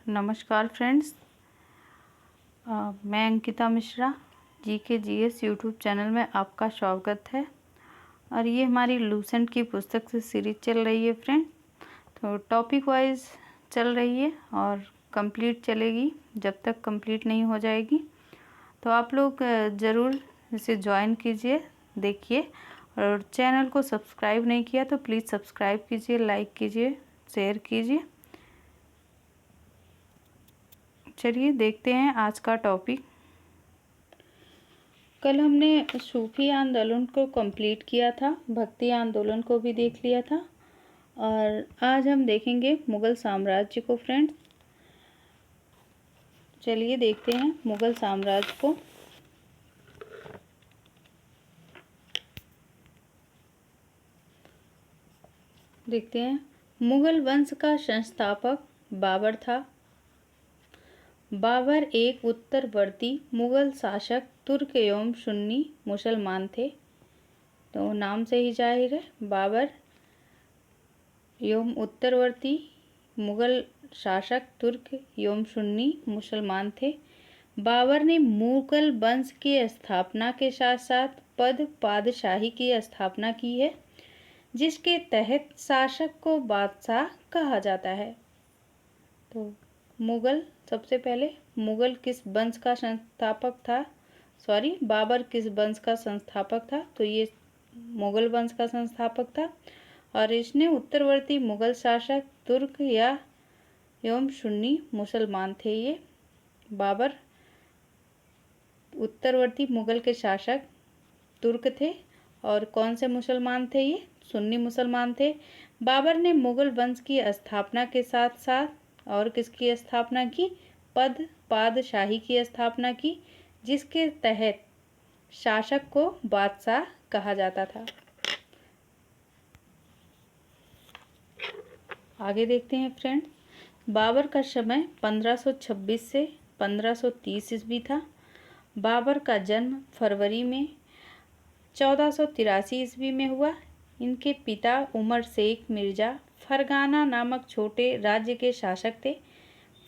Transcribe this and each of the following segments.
नमस्कार फ्रेंड्स, मैं Ankita Mishra GK GS YouTube channel में आपका स्वागत है। और ये हमारी लूसेंट की पुस्तक से सीरीज चल रही है फ्रेंड। तो टॉपिक वाइज चल रही है और कंप्लीट चलेगी जब तक कंप्लीट नहीं हो जाएगी। तो आप लोग ज़रूर इसे ज्वाइन कीजिए, देखिए। और चैनल को सब्सक्राइब नहीं किया तो प्लीज़ सब्सक्राइब कीजिए, लाइक कीजिए, शेयर कीजिए। चलिए देखते हैं आज का टॉपिक। कल हमने सूफी आंदोलन को कंप्लीट किया था, भक्ति आंदोलन को भी देख लिया था, और आज हम देखेंगे मुग़ल साम्राज्य को फ्रेंड्स। चलिए देखते हैं मुग़ल साम्राज्य को। देखते हैं। मुग़ल वंश का संस्थापक बाबर था। बाबर एक उत्तरवर्ती मुग़ल शासक तुर्क एवं सुन्नी मुसलमान थे। तो नाम से ही जाहिर है, बाबर एवं उत्तरवर्ती मुग़ल शासक तुर्क एवं सुन्नी मुसलमान थे। बाबर ने मुग़ल वंश की स्थापना के साथ साथ पादशाही की स्थापना की है, जिसके तहत शासक को बादशाह कहा जाता है। तो मुग़ल, सबसे पहले मुग़ल किस वंश का संस्थापक था? बाबर किस वंश का संस्थापक था? तो ये मुग़ल वंश का संस्थापक था। और इसने उत्तरवर्ती मुग़ल शासक तुर्क या एवं सुन्नी मुसलमान थे। ये बाबर उत्तरवर्ती मुग़ल के शासक तुर्क थे। और कौन से मुसलमान थे? ये सुन्नी मुसलमान थे। बाबर ने मुग़ल वंश की स्थापना के साथ साथ और किसकी स्थापना की? पादशाही की स्थापना की, जिसके तहत शासक को बादशाह कहा जाता था। आगे देखते हैं फ्रेंड। बाबर का समय 1526 से 1530 ईस्वी था। बाबर का जन्म फरवरी में 1483 ईस्वी में हुआ। इनके पिता उमर शेख मिर्ज़ा फरगाना नामक छोटे राज्य के शासक थे।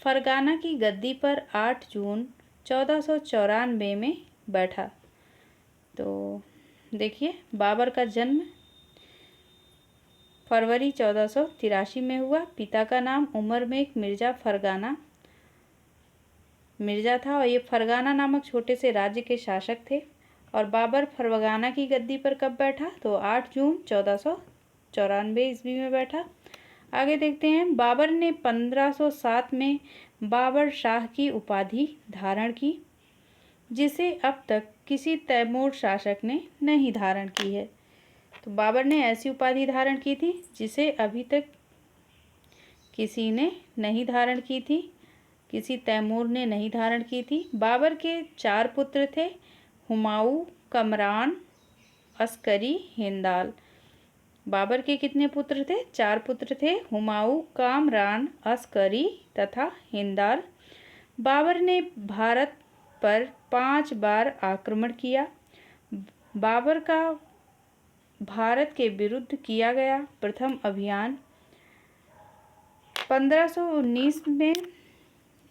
फरगाना की गद्दी पर 8 जून 1494 में बैठा। तो देखिए, बाबर का जन्म फरवरी 1483 में हुआ। पिता का नाम उमर मेख मिर्ज़ा फरगाना मिर्ज़ा था और ये फरगाना नामक छोटे से राज्य के शासक थे। और बाबर फरगाना की गद्दी पर कब बैठा? तो 8 जून 1494 ईस्वी में बैठा। आगे देखते हैं। बाबर ने 1507 में बाबर शाह की उपाधि धारण की, जिसे अब तक किसी तैमूर शासक ने नहीं धारण की है। तो बाबर ने ऐसी उपाधि धारण की थी जिसे अभी तक किसी ने नहीं धारण की थी, किसी तैमूर ने नहीं धारण की थी। बाबर के 4 पुत्र थे, हुमायूं, कमरान, अस्करी, हिंदाल। बाबर के कितने पुत्र थे? 4 पुत्र थे, हुमायूं, कामरान, अस्करी तथा हिंदाल। बाबर ने भारत पर 5 बार आक्रमण किया। बाबर का भारत के विरुद्ध किया गया प्रथम अभियान 1519 में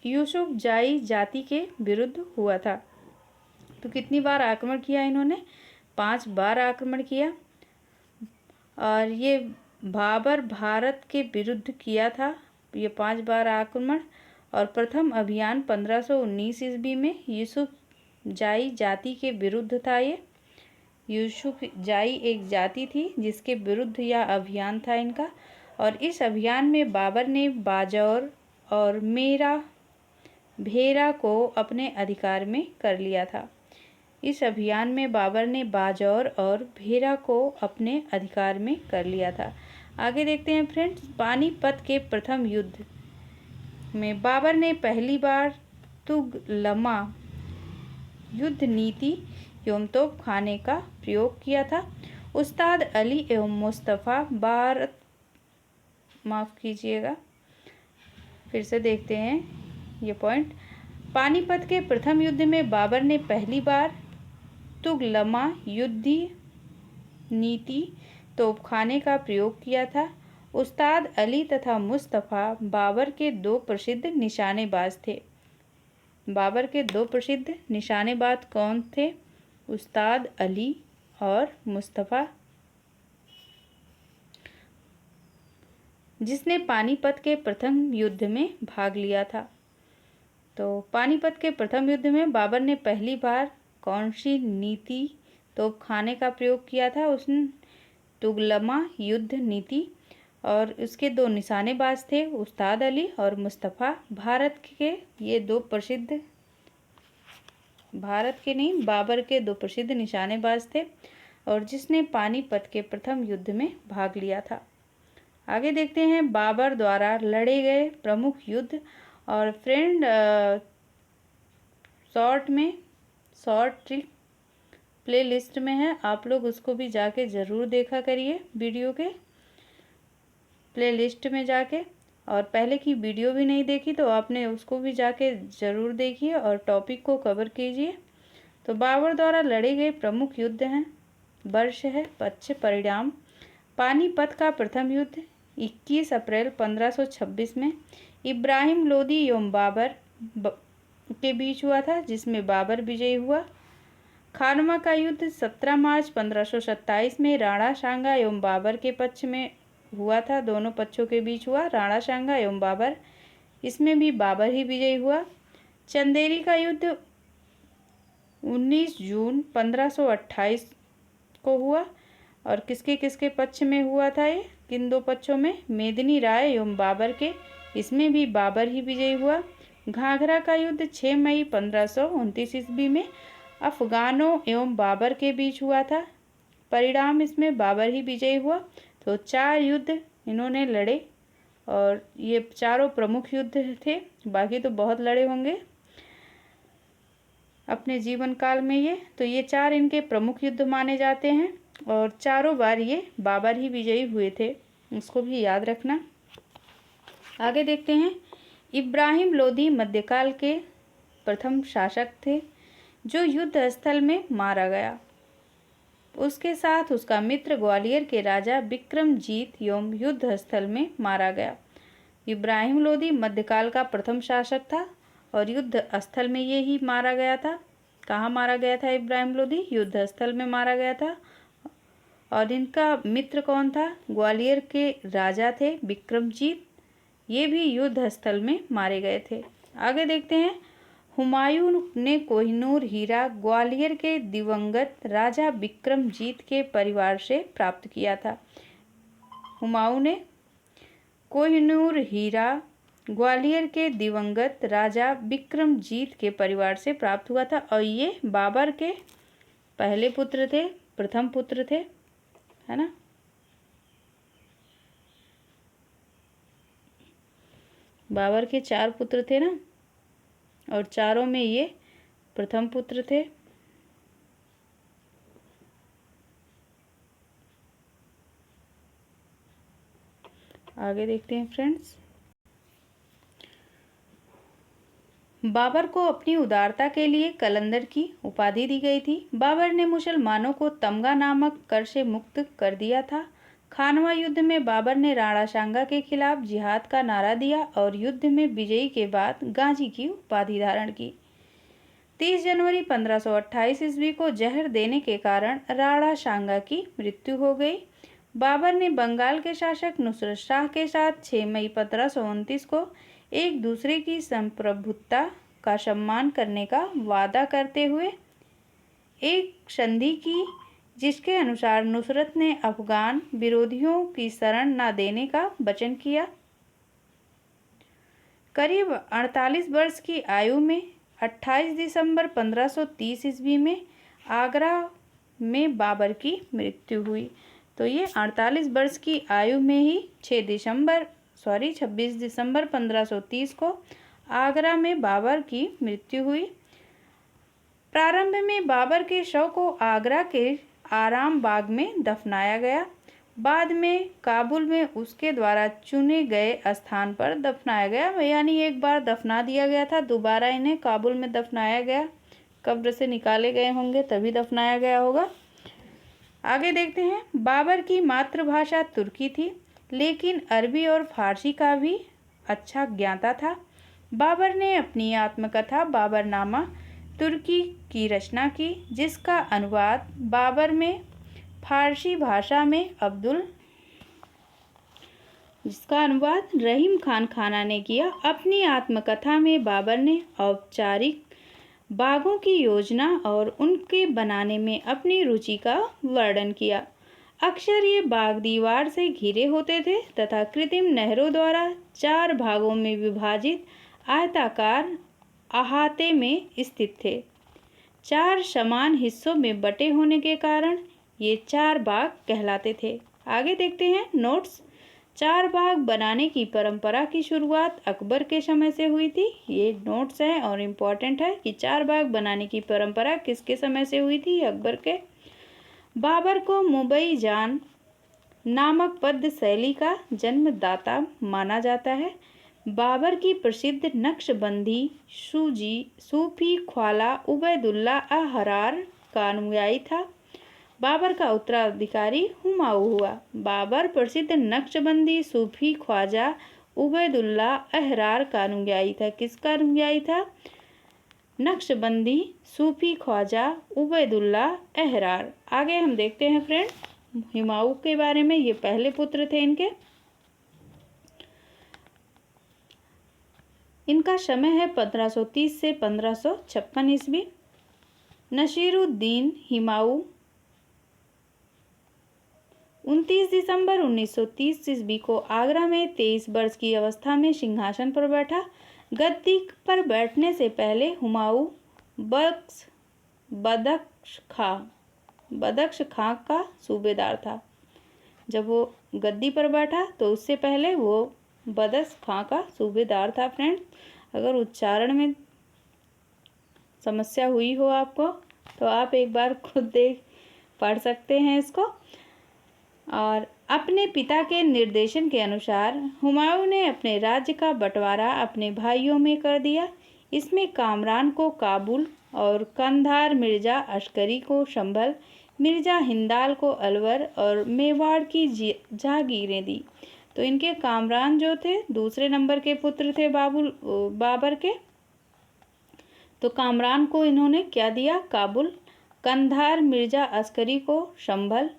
यूसुफ जाई जाति के विरुद्ध हुआ था। तो कितनी बार आक्रमण किया इन्होंने? 5 बार आक्रमण किया। और ये बाबर भारत के विरुद्ध किया था ये 5 बार आक्रमण। और प्रथम अभियान 1519 ईस्वी में यूसुफ जाई जाति के विरुद्ध था। ये यूसुफ जाई एक जाति थी जिसके विरुद्ध यह अभियान था इनका। और इस अभियान में बाबर ने बाजौर और भेरा को अपने अधिकार में कर लिया था। इस अभियान में बाबर ने बाजौर और भेरा को अपने अधिकार में कर लिया था। आगे देखते हैं फ्रेंड्स। पानीपत के प्रथम युद्ध में बाबर ने पहली बार तुगलमा युद्ध नीति एवं तोपखाने का प्रयोग किया था। उस्ताद अली एवं मुस्तफ़ा फिर से देखते हैं ये पॉइंट। पानीपत के प्रथम युद्ध में बाबर ने पहली बार तुगलमा युद्ध नीति तोपखाने का प्रयोग किया था उस्ताद अली तथा मुस्तफ़ा बाबर के दो प्रसिद्ध निशानेबाज थे। बाबर के दो प्रसिद्ध निशानेबाज कौन थे? उस्ताद अली और मुस्तफ़ा, जिसने पानीपत के प्रथम युद्ध में भाग लिया था। तो पानीपत के प्रथम युद्ध में बाबर ने पहली बार कौन सी नीति तोपखाने का प्रयोग किया था? उसने तुगलमा युद्ध नीति। और उसके दो निशानेबाज थे उस्ताद अली और मुस्तफ़ा। भारत के नहीं, बाबर के दो प्रसिद्ध निशानेबाज थे और जिसने पानीपत के प्रथम युद्ध में भाग लिया था। आगे देखते हैं बाबर द्वारा लड़े गए प्रमुख युद्ध। और friend short trick play list में है, आप लोग उसको भी जाके ज़रूर देखा करिए, वीडियो के प्ले लिस्ट में जाके। और पहले की वीडियो भी नहीं देखी तो आपने उसको भी जाके ज़रूर देखिए और टॉपिक को कवर कीजिए। तो बाबर द्वारा लड़े गए प्रमुख युद्ध हैं, वर्ष है पक्ष परिणाम। पानीपत का प्रथम युद्ध 21 अप्रैल 1526 में इब्राहिम लोदी एवं बाबर के बीच हुआ था, जिसमें बाबर विजयी हुआ। खानवा का युद्ध 17 मार्च 1527 में राणा सांगा एवं बाबर के पक्ष में हुआ था। दोनों पक्षों के बीच हुआ, राणा सांगा एवं बाबर, इसमें भी बाबर ही विजयी हुआ। चंदेरी का युद्ध 19 जून 1528 को हुआ और किसके किसके पक्ष में हुआ था ये? किन दो पक्षों में? मेदिनी राय एवं बाबर के, इसमें भी बाबर ही विजयी हुआ। घाघरा का युद्ध 6 मई 1529 ईस्वी में अफगानों एवं बाबर के बीच हुआ था। परिणाम इसमें बाबर ही विजयी हुआ। तो 4 युद्ध इन्होंने लड़े और ये चारों प्रमुख युद्ध थे, बाकी तो बहुत लड़े होंगे अपने जीवन काल में ये। तो ये 4 इनके प्रमुख युद्ध माने जाते हैं और चारों बार ये बाबर ही विजयी हुए थे, इसको भी याद रखना। आगे देखते हैं इब्राहिम लोदी मध्यकाल के प्रथम शासक थे जो युद्ध स्थल में मारा गया। उसके साथ उसका मित्र ग्वालियर के राजा विक्रमजीत एवं युद्ध स्थल में मारा गया। इब्राहिम लोदी मध्यकाल का प्रथम शासक था और युद्ध स्थल में ये ही मारा गया था। कहाँ मारा गया था इब्राहिम लोदी? युद्ध स्थल में मारा गया था। और इनका मित्र कौन था? ग्वालियर के राजा थे विक्रमजीत, ये भी युद्ध स्थल में मारे गए थे। आगे देखते हैं हुमायूं ने कोहिनूर हीरा ग्वालियर के दिवंगत राजा विक्रमजीत के परिवार से प्राप्त किया था। हुमायूं ने कोहिनूर हीरा ग्वालियर के दिवंगत राजा विक्रमजीत के परिवार से प्राप्त हुआ था और ये बाबर के पहले पुत्र थे, प्रथम पुत्र थे, है ना। बाबर के 4 पुत्र थे ना और चारों में ये प्रथम पुत्र थे। आगे देखते हैं फ्रेंड्स। बाबर को अपनी उदारता के लिए कलंदर की उपाधि दी गई थी। बाबर ने मुसलमानों को तमगा नामक कर से मुक्त कर दिया था। खानवा युद्ध में बाबर ने राणा सांगा के खिलाफ जिहाद का नारा दिया और युद्ध में विजयी के बाद गाजी की उपाधि धारण की। 30 जनवरी 1528 ईस्वी को जहर देने के कारण राणा सांगा की मृत्यु हो गई। बाबर ने बंगाल के शासक नुसरत शाह के साथ 6 मई 1529 को एक दूसरे की संप्रभुता का सम्मान करने का वादा करते हुए एक संधि की, जिसके अनुसार नुसरत ने अफगान विरोधियों की शरण न देने का वचन किया। करीब 48 वर्ष की आयु में 28 दिसंबर 1530 ईस्वी में आगरा में बाबर की मृत्यु हुई। तो ये 48 वर्ष की आयु में ही 26 दिसंबर 1530 को आगरा में बाबर की मृत्यु हुई। प्रारंभ में बाबर के शव को आगरा के आराम बाग में दफनाया गया, बाद में काबुल में उसके द्वारा चुने गए स्थान पर दफनाया गया। यानी एक बार दफना दिया गया था, दोबारा इन्हें काबुल में दफनाया गया, कब्र से निकाले गए होंगे तभी दफनाया गया होगा। आगे देखते हैं। बाबर की मातृभाषा तुर्की थी। लेकिन अरबी और फारसी का भी अच्छा ज्ञाता था। बाबर ने अपनी आत्मकथा बाबरनामा तुर्की की रचना की, जिसका अनुवाद बाबर में फारसी भाषा में जिसका अनुवाद रहीम खान खाना ने किया। अपनी आत्मकथा में बाबर ने औपचारिक बागों की योजना और उनके बनाने में अपनी रुचि का वर्णन किया। अक्सर ये बाग दीवार से घिरे होते थे तथा कृत्रिम नहरों द्वारा 4 भागों में विभाजित आयताकार अहाते में स्थित थे। 4 समान हिस्सों में बटे होने के कारण ये 4 बाग कहलाते थे। आगे देखते हैं नोट्स। 4 बाग बनाने की परंपरा की शुरुआत अकबर के समय से हुई थी। ये नोट्स हैं और इम्पोर्टेंट है कि 4 बाग बनाने की परंपरा किसके समय से हुई थी? अकबर के। बाबर को मुबई जान नामक पद्य शैली का जन्मदाता माना जाता है। बाबर की प्रसिद्ध नक्शबंदी सूफी ख्वाजा उबैदुल्ला अहरार का अनुयायी था। बाबर का उत्तराधिकारी हुमायूं हुआ। बाबर प्रसिद्ध नक्शबंदी सूफी ख्वाजा उबैदुल्ला अहरार का अनुयायी था। किसका अनुयायी था? नक्शबंदी सूफी ख्वाजा उबैदुल्ला अहरार। आगे हम देखते हैं फ्रेंड हुमायूं के बारे में। ये पहले पुत्र थे इनका समय है 1530 से 1556 ईस्वी। नसीरुद्दीन हुमायूं 29 दिसंबर 1930 ईस्वी को आगरा में 23 वर्ष की अवस्था में सिंहासन पर बैठा। गद्दी पर बैठने से पहले हुमायूं बदख्श खां का सूबेदार था। जब वो गद्दी पर बैठा तो उससे पहले वो बदख्श खां का सूबेदार था। फ्रेंड, अगर उच्चारण में समस्या हुई हो आपको तो आप एक बार खुद पढ़ सकते हैं इसको। और अपने पिता के निर्देशन के अनुसार हुमायूं ने अपने राज्य का बंटवारा अपने भाइयों में कर दिया। इसमें कामरान को काबुल और कंधार, मिर्जा अस्करी को संभल, मिर्जा हिंदाल को अलवर और मेवाड़ की जागीरें दी। तो इनके कामरान जो थे दूसरे नंबर के पुत्र थे बाबर के। तो कामरान को इन्होंने क्या दिया? काबुल, कंधार मिर्जा अस्करी को संभल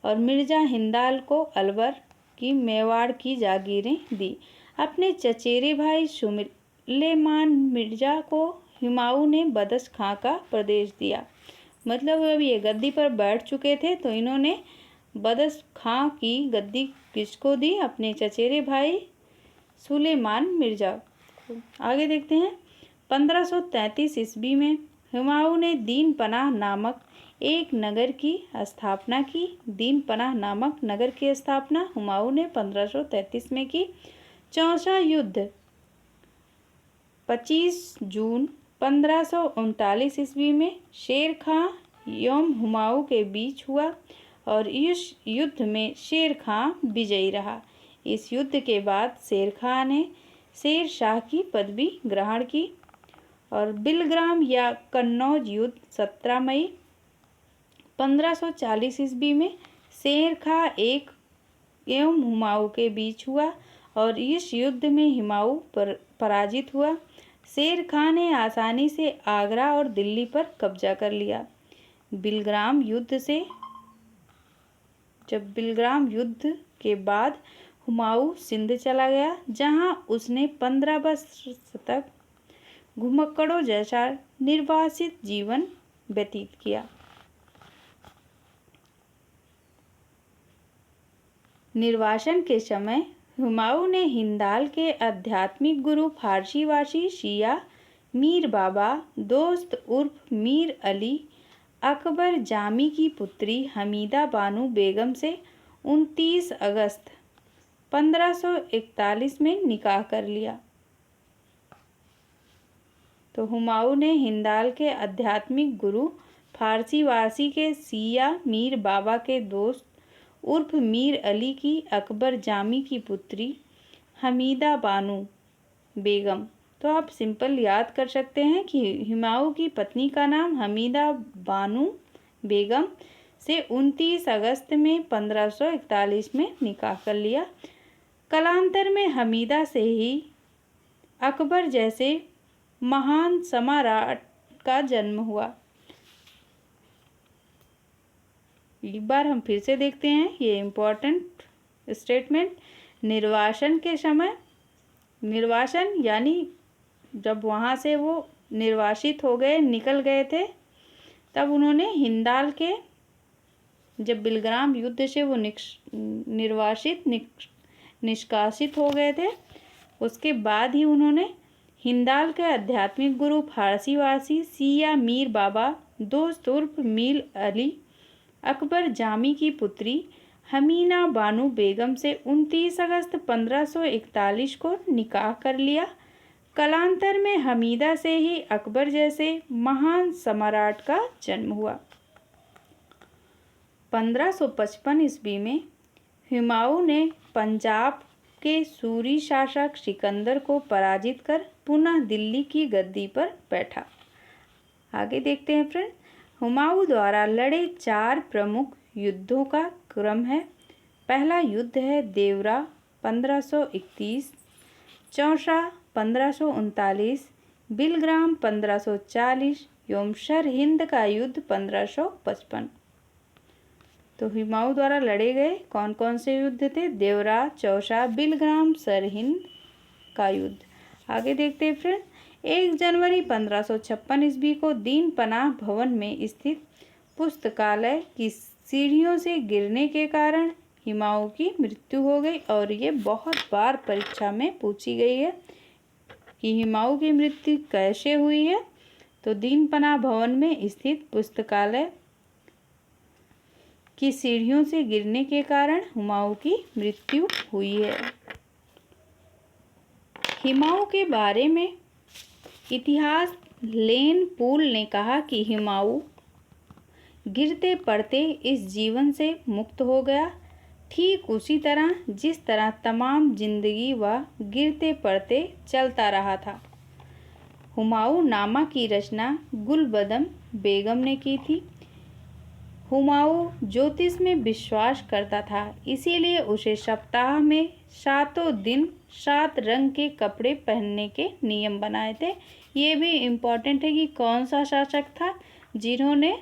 और मिर्जा हिंदाल को अलवर की मेवाड़ की जागीरें दी। अपने चचेरे भाई सुलेमान मिर्जा को हुमायूं ने बदख्श खां का प्रदेश दिया। मतलब अब ये गद्दी पर बैठ चुके थे तो इन्होंने बदख्श खां की गद्दी किसको दी? अपने चचेरे भाई सुलेमान मिर्जा को। आगे देखते हैं 1533 ईस्वी में हुमायूं ने दीन पनाह नामक एक नगर की स्थापना की। दीन पनाह नामक नगर की स्थापना हुमायूं ने 1533 में की। चौसा युद्ध 25 जून 1539 ईस्वी में शेर खां एवं हुमायूं के बीच हुआ और इस युद्ध में शेर खां विजयी रहा। इस युद्ध के बाद शेर खां ने शेर शाह की पदवी ग्रहण की। और बिलग्राम या कन्नौज युद्ध 17 मई 1540 ईस्वी में शेर खां एवं हुमायूं के बीच हुआ और इस युद्ध में हुमायूं पराजित हुआ। शेर खां ने आसानी से आगरा और दिल्ली पर कब्जा कर लिया। बिलग्राम युद्ध के बाद हुमायूं सिंध चला गया, जहां उसने 15 वर्ष तक घुमक्कड़ों जैसा निर्वासित जीवन व्यतीत किया। निर्वासन के समय हुमायूं ने हिंदाल के आध्यात्मिक गुरु फारसी भाषी शिया मीर बाबा दोस्त उर्फ मीर अली अकबर जामी की पुत्री हमीदा बानो बेगम से 29 अगस्त 1541 में निकाह कर लिया। तो हुमायूं ने हिंदाल के आध्यात्मिक गुरु फारसी वासी के शिया मीर बाबा के दोस्त उर्फ मीर अली की अकबर जामी की पुत्री हमीदा बानो बेगम। तो आप सिंपल याद कर सकते हैं कि हुमायूं की पत्नी का नाम हमीदा बानो बेगम से 29 अगस्त में 1541 में निकाह कर लिया। कालांतर में हमीदा से ही अकबर जैसे महान सम्राट का जन्म हुआ। एक बार हम फिर से देखते हैं ये इम्पोर्टेंट स्टेटमेंट। निर्वासन के समय, निर्वासन यानी जब वहाँ से वो निर्वासित हो गए, निकल गए थे, तब उन्होंने हिंदाल के, जब बिलग्राम युद्ध से वो निष्कासित हो गए थे, उसके बाद ही उन्होंने हिंदाल के आध्यात्मिक गुरु फारसी वासी सिया मीर बाबा दोस्त उर्फ मीर अली अकबर जामी की पुत्री हमीना बानो बेगम से 29 अगस्त 1541 को निकाह कर लिया। कालांतर में हमीदा से ही अकबर जैसे महान सम्राट का जन्म हुआ। 1555 ईस्वी में हुमायूं ने पंजाब के सूरी शासक सिकंदर को पराजित कर पुनः दिल्ली की गद्दी पर बैठा। आगे देखते हैं फ्रेंड। हुमायूं द्वारा लड़े 4 प्रमुख युद्धों का क्रम है। पहला युद्ध है देवरा 1531, चौसा 1539, बिलग्राम 1540 एवं सरहिंद का युद्ध 1555। तो हुमायूं द्वारा लड़े गए कौन कौन से युद्ध थे? देवरा, चौसा, बिलग्राम, सरहिंद का युद्ध। आगे देखते हैं फ्रेंड। 1 जनवरी 1556 ईस्वी को दीन पनाह भवन में स्थित पुस्तकालय की सीढ़ियों से गिरने के कारण हुमायूं की मृत्यु हो गई, और ये बहुत बार परीक्षा में पूछी गई है कि हुमायूं की मृत्यु कैसे हुई है। तो दीन पनाह भवन में स्थित पुस्तकालय की सीढ़ियों से गिरने के कारण हुमायूं की मृत्यु हुई है। हुमायूं के बारे में इतिहास लेन पूल ने कहा कि हुमायूं गिरते पड़ते इस जीवन से मुक्त हो गया, ठीक उसी तरह जिस तरह तमाम जिंदगी वह गिरते पड़ते चलता रहा था। हुमायूं नामा की रचना गुलबदन बेगम ने की थी। हुमायूं ज्योतिष में विश्वास करता था, इसीलिए उसे सप्ताह में 7 दिन 7 रंग के कपड़े पहनने के नियम बनाए थे। ये भी इम्पोर्टेंट है कि कौन सा शासक था जिन्होंने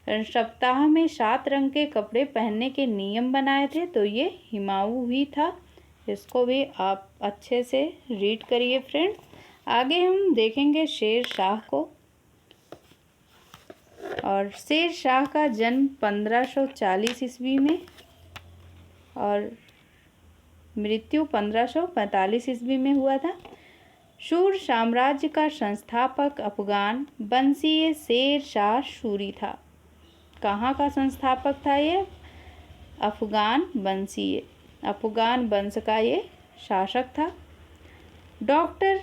सप्ताह में 7 रंग के कपड़े पहनने के नियम बनाए थे। तो ये हुमायूं ही था। इसको भी आप अच्छे से रीड करिए फ्रेंड्स। आगे हम देखेंगे शेर शाह को। और शेर शाह का जन्म 1540 ईस्वी में और मृत्यु 1545 ईस्वी में हुआ था। सूर साम्राज्य का संस्थापक अफगान वंशीय शेर शाह सूरी था। कहाँ का संस्थापक था ये? अफगान वंशीय, अफगान वंश का ये शासक था। डॉक्टर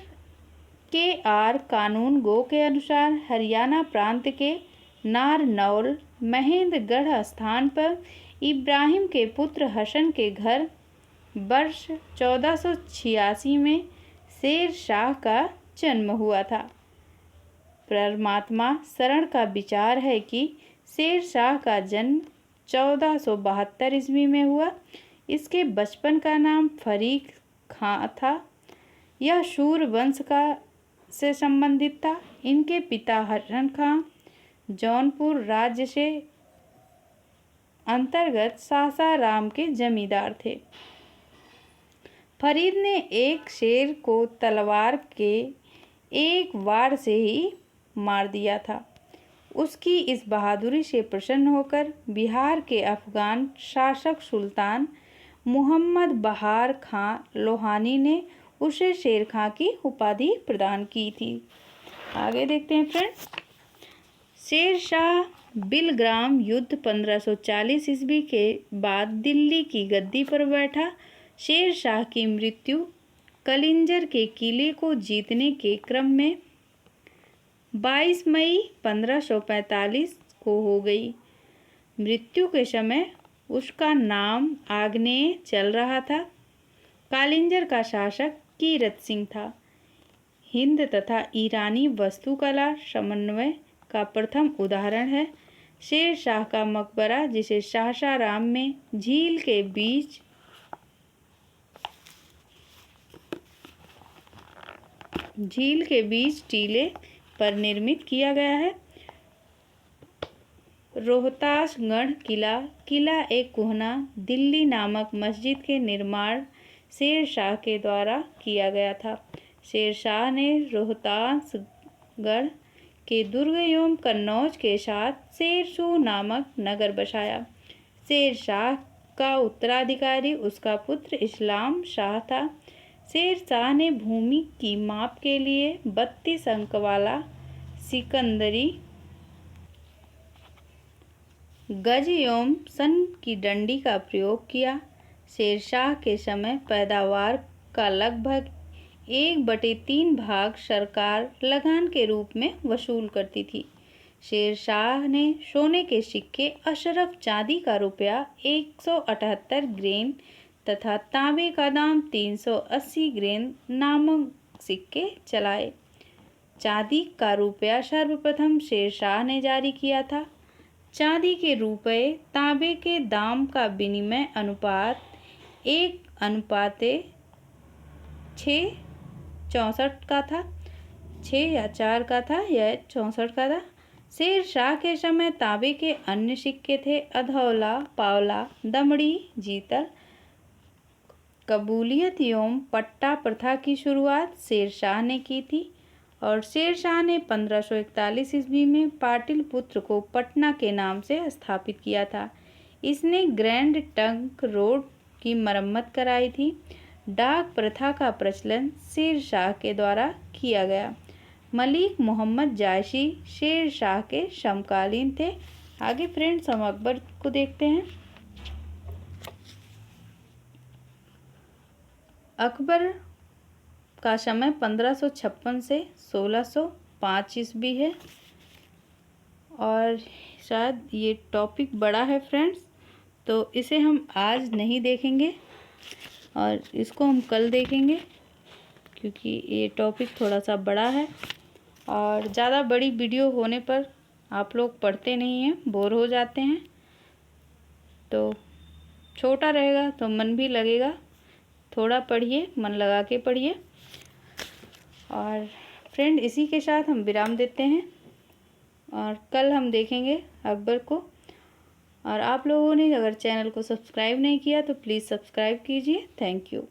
KR कानूनगो के अनुसार हरियाणा प्रांत के नारनौल महेंद्रगढ़ स्थान पर इब्राहिम के पुत्र हसन के घर वर्ष 1486 में शेर शाह का जन्म हुआ था। परमात्मा शरण का विचार है कि शेर शाह का जन्म 1472 ईस्वी में हुआ। इसके बचपन का नाम फरीक खां था। यह सूर वंश का से संबंधित था। इनके पिता हसन खां जौनपुर राज्य से अंतर्गत सासाराम के जमींदार थे। फरीद ने एक शेर को तलवार के एक वार से ही मार दिया था। उसकी इस बहादुरी से प्रसन्न होकर बिहार के अफगान शासक सुल्तान मोहम्मद बहार खां लोहानी ने उसे शेर खां की उपाधि प्रदान की थी। आगे देखते हैं फ्रेंड्स। शेर शाह बिलग्राम युद्ध 1540 ईस्वी के बाद दिल्ली की गद्दी पर बैठा। शेर शाह की मृत्यु कलिंजर के किले को जीतने के क्रम में 22 मई 1545 को हो गई। मृत्यु के समय उसका नाम आग्नेय चल रहा था। कालिंजर का शासक कीरत सिंह था। हिंद तथा ईरानी वास्तुकला समन्वय का प्रथम उदाहरण है शेर शाह का मकबरा, जिसे सासाराम में झील के बीच झील के बीच टीले पर निर्मित किया गया है। रोहतासगढ़ किला। किला एक कुहना दिल्ली नामक मस्जिद के निर्माण शेर शाह के द्वारा किया गया था। शेर शाह ने रोहतासगढ़ के दुर्ग एवं कन्नौज के साथ शेरसू नामक नगर बसाया। शेर शाह का उत्तराधिकारी उसका पुत्र इस्लाम शाह था। शेर शाह ने भूमि की माप के लिए 32 अंक वाला सिकंदरी गज एवं सन की डंडी का प्रयोग किया। शेर शाह के समय पैदावार का लगभग 1/3 भाग सरकार लगान के रूप में वसूल करती थी। शेर शाह ने सोने के सिक्के अशरफ चांदी का रुपया 178 ग्रेन तथा तांबे का दाम 380 ग्रेन नामक सिक्के चलाए। चांदी का रुपया सर्वप्रथम शेर शाह ने जारी किया था। चांदी के रुपये तांबे के दाम का विनिमय अनुपात 1:664 का था। 6 या 4 का था, यह 64 का था। शेर शाह के समय तांबे के अन्य सिक्के थे अधौला, पावला, दमड़ी, जीतल। कबूलियत एवं पट्टा प्रथा की शुरुआत शेर शाह ने की थी और शेर शाह ने 1541 ईस्वी में पाटलिपुत्र को पटना के नाम से स्थापित किया था। इसने ग्रैंड ट्रंक रोड की मरम्मत कराई थी। डाक प्रथा का प्रचलन शेर शाह के द्वारा किया गया। मलिक मोहम्मद जायसी शेर शाह के समकालीन थे। आगे फ्रेंड्स हम अकबर को देखते हैं। अकबर का समय 1556 से 1605 ईस्वी है और शायद ये टॉपिक बड़ा है फ्रेंड्स, तो इसे हम आज नहीं देखेंगे और इसको हम कल देखेंगे क्योंकि ये टॉपिक थोड़ा सा बड़ा है और ज़्यादा बड़ी वीडियो होने पर आप लोग पढ़ते नहीं हैं, बोर हो जाते हैं। तो छोटा रहेगा तो मन भी लगेगा। थोड़ा पढ़िए, मन लगा के पढ़िए। और फ्रेंड इसी के साथ हम विराम देते हैं और कल हम देखेंगे अकबर को। और आप लोगों ने अगर चैनल को सब्सक्राइब नहीं किया तो प्लीज़ सब्सक्राइब कीजिए। Thank you.